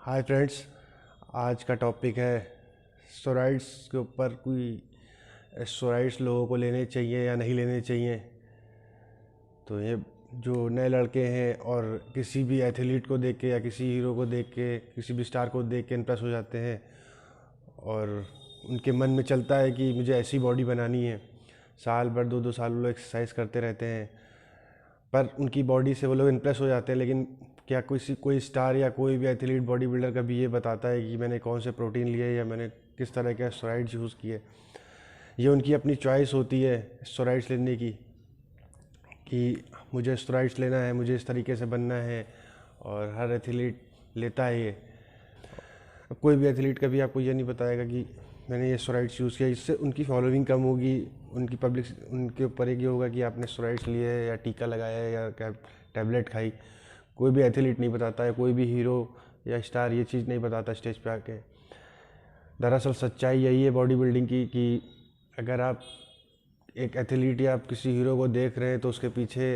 Hi friends, आज का topic है स्टेरॉइड्स के ऊपर। कोई स्टेरॉइड्स लोगों को लेने चाहिए या नहीं लेने चाहिए। तो ये जो नए लड़के हैं और किसी भी एथलीट को देख के या किसी हीरो को देख के, किसी भी स्टार को देख के इम्प्रेस हो जाते हैं और उनके मन में चलता है कि मुझे ऐसी बॉडी बनानी है। साल भर 2-2 साल वो लोग एक्सरसाइज करते रहते हैं, पर उनकी बॉडी से वो लोग इम्प्रेस हो जाते हैं। लेकिन क्या कोई स्टार या कोई भी एथलीट बॉडी बिल्डर कभी ये बताता है कि मैंने कौन से प्रोटीन लिए या मैंने किस तरह के स्टेरॉइड्स यूज़ किए? ये उनकी अपनी चॉइस होती है स्टेरॉइड्स लेने की, कि मुझे स्टेरॉइड्स लेना है, मुझे इस तरीके से बनना है। और हर एथलीट लेता है ये। अब कोई भी एथलीट कभी आपको ये नहीं बताएगा कि मैंने ये स्टेरॉइड्स यूज़ किया। इससे उनकी फॉलोइंग कम होगी, उनकी पब्लिक उनके ऊपर एक ये होगा कि आपने स्टेरॉइड्स लिए है या टीका लगाया है या टैबलेट खाई। कोई भी एथलीट नहीं बताता है, कोई भी हीरो या स्टार ये चीज़ नहीं बताता स्टेज पे आके। दरअसल सच्चाई यही है बॉडी बिल्डिंग की, कि अगर आप एक एथलीट या आप किसी हीरो को देख रहे हैं तो उसके पीछे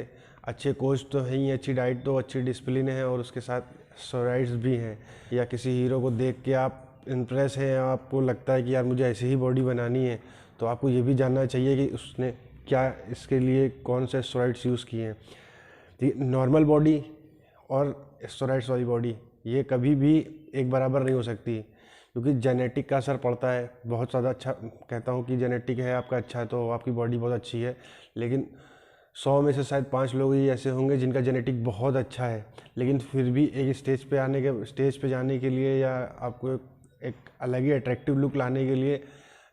अच्छे कोच तो हैं ही, अच्छी डाइट तो, अच्छी डिसिप्लिन है और उसके साथ स्टेरॉइड्स भी हैं। या किसी हीरो को देख के आप इम्प्रेस हैं, आपको लगता है कि यार मुझे ऐसी ही बॉडी बनानी है, तो आपको ये भी जानना चाहिए कि उसने क्या इसके लिए कौन से स्टेरॉइड्स यूज़ किए हैं। नॉर्मल बॉडी और स्टेरॉइड्स वाली बॉडी ये कभी भी एक बराबर नहीं हो सकती, क्योंकि जेनेटिक का असर पड़ता है बहुत ज़्यादा। अच्छा कहता हूँ कि जेनेटिक है आपका अच्छा तो आपकी बॉडी बहुत अच्छी है, लेकिन 100 में से शायद 5 लोग ही ऐसे होंगे जिनका जेनेटिक बहुत अच्छा है। लेकिन फिर भी एक स्टेज पे जाने के लिए या आपको एक अलग ही अट्रैक्टिव लुक लाने के लिए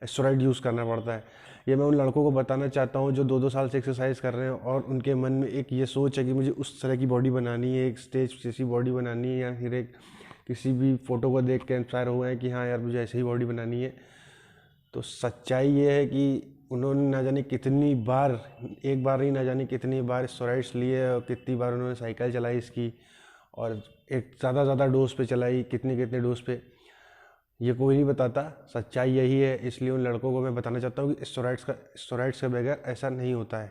स्टेरॉइड यूज़ करना पड़ता है। ये मैं उन लड़कों को बताना चाहता हूँ जो 2-2 साल से एक्सरसाइज कर रहे हैं और उनके मन में एक ये सोच है कि मुझे उस तरह की बॉडी बनानी है, एक स्टेज जैसी बॉडी बनानी है, या फिर एक किसी भी फ़ोटो को देख के इंस्पायर हुए हैं कि हाँ यार मुझे ऐसे ही बॉडी बनानी है। तो सच्चाई ये है कि उन्होंने ना जाने कितनी बार, एक बार ही ना जाने कितनी बार स्टेरॉइड्स लिए और कितनी बार उन्होंने साइकिल चलाई इसकी, और एक ज़्यादा डोज पे चलाई, कितने डोज पे, ये कोई नहीं बताता। सच्चाई यही है। इसलिए उन लड़कों को मैं बताना चाहता हूँ कि स्टेरॉइड्स के बगैर ऐसा नहीं होता है।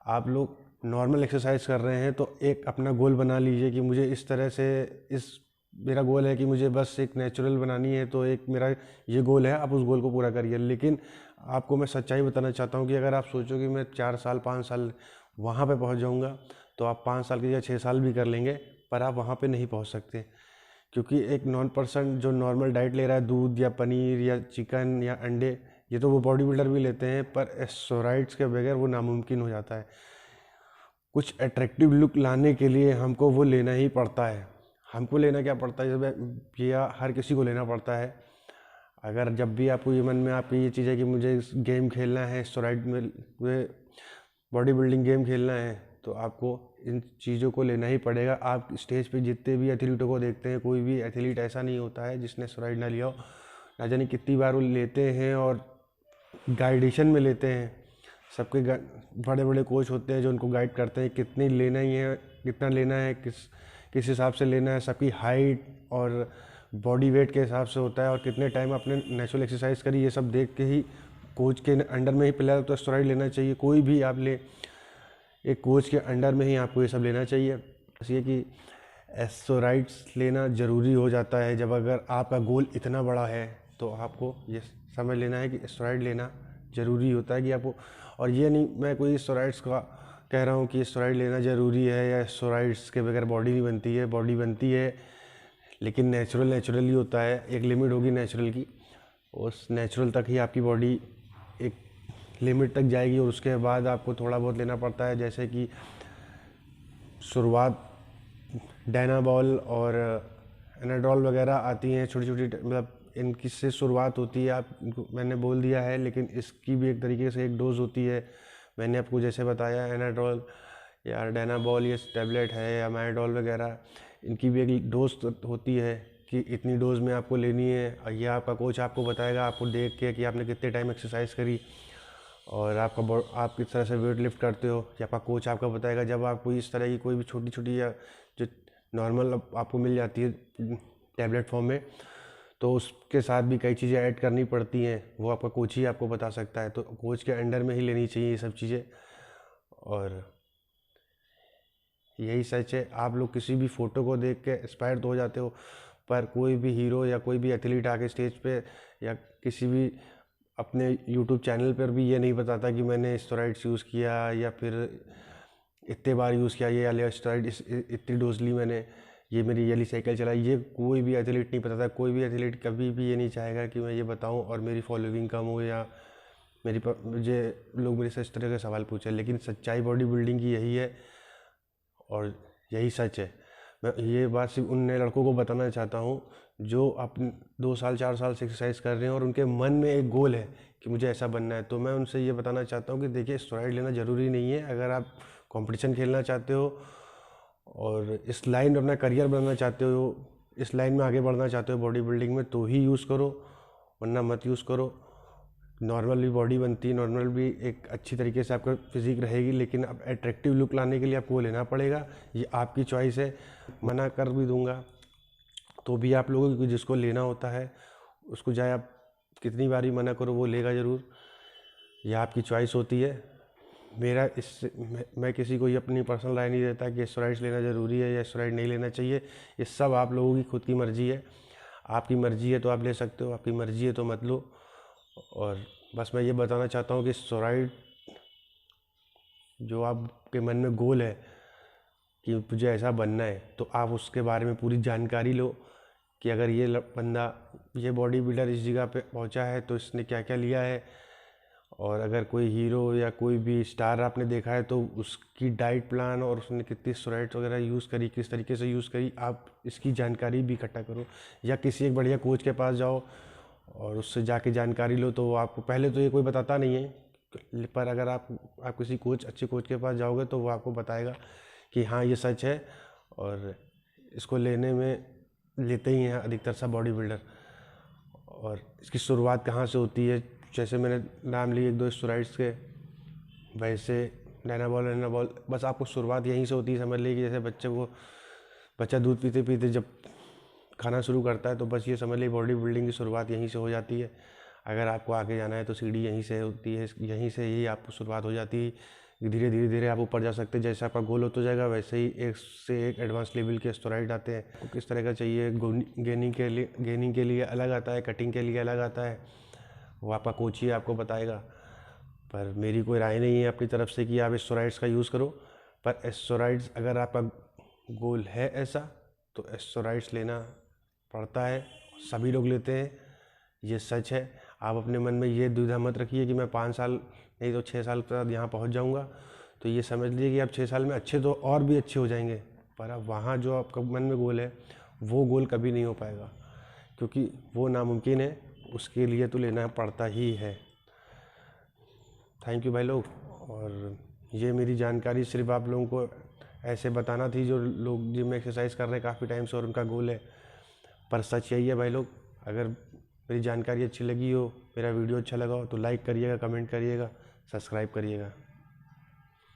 आप लोग नॉर्मल एक्सरसाइज कर रहे हैं तो एक अपना गोल बना लीजिए कि मुझे इस तरह से, इस मेरा गोल है कि मुझे बस एक नेचुरल बनानी है, तो एक मेरा ये गोल है, आप उस गोल को पूरा करिए। लेकिन आपको मैं सच्चाई बताना चाहता हूँ कि अगर आप सोचो कि मैं 4 साल 5 साल वहाँ पे पहुँच जाऊँगा, तो आप 5 साल की या 6 साल भी कर लेंगे, पर आप वहाँ पे नहीं पहुँच सकते। क्योंकि एक नॉन पर्सन जो नॉर्मल डाइट ले रहा है, दूध या पनीर या चिकन या अंडे, ये तो वो बॉडी बिल्डर भी लेते हैं, पर स्टेरॉइड्स के बगैर वो नामुमकिन हो जाता है। कुछ अट्रैक्टिव लुक लाने के लिए हमको वो लेना ही पड़ता है। हमको लेना क्या पड़ता है, जब ये हर किसी को लेना पड़ता है। अगर जब भी आपको ये मन में आपकी ये चीज़ है कि मुझे गेम खेलना है, स्टेरॉइड में बॉडी बिल्डिंग गेम खेलना है, तो आपको इन चीज़ों को लेना ही पड़ेगा। आप स्टेज पे जितने भी एथलीटों को देखते हैं, कोई भी एथलीट ऐसा नहीं होता है जिसने स्टेरॉइड ना लिया हो। ना जाने कितनी बार वो लेते हैं और गाइडेशन में लेते हैं। सबके बड़े बड़े कोच होते हैं जो उनको गाइड करते हैं कितनी लेना ही है, कितना लेना है, किस हिसाब से लेना है। सबकी हाइट और बॉडी वेट के हिसाब से होता है, और कितने टाइम आपने नेचुरल एक्सरसाइज करी, ये सब देख के ही कोच के अंडर में ही प्लेयर तो स्टेरॉइड लेना चाहिए। कोई भी आप ले, एक कोच के अंडर में ही आपको ये सब लेना चाहिए। बस ये कि स्टेरॉइड्स लेना ज़रूरी हो जाता है जब अगर आपका गोल इतना बड़ा है, तो आपको ये समझ लेना है कि स्टेरॉइड लेना ज़रूरी होता है कि आपको। और ये नहीं मैं कोई स्टेरॉइड्स का कह रहा हूँ कि स्टेरॉइड लेना ज़रूरी है या स्टेरॉइड्स के बगैर बॉडी नहीं बनती है। बॉडी बनती है, लेकिन नेचुरली होता है। एक लिमिट होगी नेचुरल की, उस नेचुरल तक ही आपकी बॉडी एक लिमिट तक जाएगी, और उसके बाद आपको थोड़ा बहुत लेना पड़ता है। जैसे कि शुरुआत डायनाबॉल और एनाड्रोल वगैरह आती हैं, छोटी छोटी, मतलब इनकी से शुरुआत होती है। आप मैंने बोल दिया है, लेकिन इसकी भी एक तरीके से एक डोज होती है। मैंने आपको जैसे बताया एनाड्रोल या डायनाबॉल, ये टैबलेट है, या मैडोल वगैरह, इनकी भी एक डोज होती है कि इतनी डोज में आपको लेनी है। और यह आपका कोच आपको बताएगा, आपको देख के कि आपने कितने टाइम एक्सरसाइज करी और आप किस तरह से वेट लिफ्ट करते हो, या आपका कोच आपका बताएगा। जब आपको इस तरह की कोई भी छोटी छोटी या जो नॉर्मल आपको मिल जाती है टैबलेट फॉर्म में, तो उसके साथ भी कई चीज़ें ऐड करनी पड़ती हैं, वो आपका कोच ही आपको बता सकता है। तो कोच के अंडर में ही लेनी चाहिए ये सब चीज़ें। और यही सच है। आप लोग किसी भी फ़ोटो को देख के इंस्पायर तो हो जाते हो, पर कोई भी हीरो या कोई भी एथलीट आके स्टेज पे या किसी भी अपने यूट्यूब चैनल पर भी ये नहीं बताता कि मैंने स्टेरॉइड्स यूज़ किया या फिर इतने बार यूज़ किया, ये वाले स्टेरॉइड इतनी डोज ली मैंने, ये मेरी ये वाली साइकिल चलाई। ये कोई भी एथलीट नहीं बताता। कोई भी एथलीट कभी भी ये नहीं चाहेगा कि मैं ये बताऊं और मेरी फॉलोइंग कम हो या मुझे लोग मेरे से इस तरह के सवाल पूछे। लेकिन सच्चाई बॉडी बिल्डिंग की यही है और यही सच है। मैं ये बात सिर्फ उन नए लड़कों को बताना चाहता हूँ जो अपने 2 साल 4 साल से एक्सरसाइज कर रहे हैं और उनके मन में एक गोल है कि मुझे ऐसा बनना है। तो मैं उनसे ये बताना चाहता हूँ कि देखिए, स्टेरॉइड लेना ज़रूरी नहीं है। अगर आप कंपटीशन खेलना चाहते हो और इस लाइन में अपना करियर बनाना चाहते हो, इस लाइन में आगे बढ़ना चाहते हो बॉडी बिल्डिंग में, तो ही यूज़ करो, वरना मत यूज़ करो। नॉर्मल भी बॉडी बनती है, नॉर्मल भी एक अच्छी तरीके से आपका फिजिक रहेगी, लेकिन अब एट्रैक्टिव लुक लाने के लिए आपको वो लेना पड़ेगा। ये आपकी चॉइस है। मना कर भी दूंगा तो भी आप लोगों को जिसको लेना होता है उसको चाहे आप कितनी बार भी मना करो, वो लेगा ज़रूर। ये आपकी चॉइस होती है। मेरा इससे मैं किसी को ये अपनी पर्सनल राय नहीं देता कि स्टेरॉइड्स लेना ज़रूरी है या स्टेरॉइड नहीं लेना चाहिए। ये सब आप लोगों की खुद की मर्ज़ी है। आपकी मर्ज़ी है तो आप ले सकते हो, आपकी मर्ज़ी है तो मत लो। और बस मैं ये बताना चाहता हूँ कि स्टेरॉइड जो आपके मन में गोल है कि मुझे ऐसा बनना है, तो आप उसके बारे में पूरी जानकारी लो कि अगर ये बंदा, ये बॉडी बिल्डर इस जगह पे पहुंचा है तो इसने क्या क्या लिया है। और अगर कोई हीरो या कोई भी स्टार आपने देखा है तो उसकी डाइट प्लान और उसने कितनी स्टेरॉइड्स वगैरह यूज़ करी, किस तरीके से यूज़ करी, आप इसकी जानकारी भी इकट्ठा करो। या किसी एक बढ़िया कोच के पास जाओ और उससे जाके जानकारी लो। तो वो आपको पहले तो ये कोई बताता नहीं है, पर अगर आप किसी अच्छे कोच के पास जाओगे तो वो आपको बताएगा कि हाँ ये सच है। और इसको लेते ही हैं अधिकतर सब बॉडी बिल्डर। और इसकी शुरुआत कहाँ से होती है, जैसे मैंने नाम लिए 1-2 स्टेरॉइड्स के, वैसे डायनाबॉल, बस आपको शुरुआत यहीं से होती है। समझ लीजिए जैसे बच्चा दूध पीते पीते जब खाना शुरू करता है, तो बस ये समझ लीजिए बॉडी बिल्डिंग की शुरुआत यहीं से हो जाती है। अगर आपको आगे जाना है तो सीढ़ी यहीं से होती है, यहीं से ही आपको शुरुआत हो जाती है। धीरे धीरे धीरे आप ऊपर जा सकते हैं। जैसे आपका गोल होता जाएगा वैसे ही एक से एक एडवांस लेवल के स्टेरॉइड आते हैं। आपको किस तरह का चाहिए, गेनिंग के लिए अलग आता है, कटिंग के लिए अलग आता है, वो आपका कोच ही आपको बताएगा। पर मेरी कोई राय नहीं है अपनी तरफ से कि आप स्टेरॉइड्स का यूज़ करो। पर स्टेरॉइड्स अगर आपका गोल है ऐसा, तो स्टेरॉइड्स लेना पड़ता है। सभी लोग लेते हैं, ये सच है। आप अपने मन में ये दुविधा मत रखिए कि मैं 5 साल नहीं तो 6 साल के बाद यहाँ पहुँच जाऊँगा। तो ये समझ लीजिए कि आप 6 साल में अच्छे तो और भी अच्छे हो जाएंगे, पर अब वहाँ जो आपका मन में गोल है वो गोल कभी नहीं हो पाएगा, क्योंकि वो नामुमकिन है। उसके लिए तो लेना पड़ता ही है। थैंक यू भाई लोग। और ये मेरी जानकारी सिर्फ आप लोगों को ऐसे बताना थी जो लोग जिम में एक्सरसाइज कर रहे हैं काफ़ी टाइम से और उनका गोल है। पर सच यही है भाई लोग। अगर मेरी जानकारी अच्छी लगी हो, मेरा वीडियो अच्छा लगा हो, तो लाइक करिएगा, कमेंट करिएगा, सब्सक्राइब करिएगा।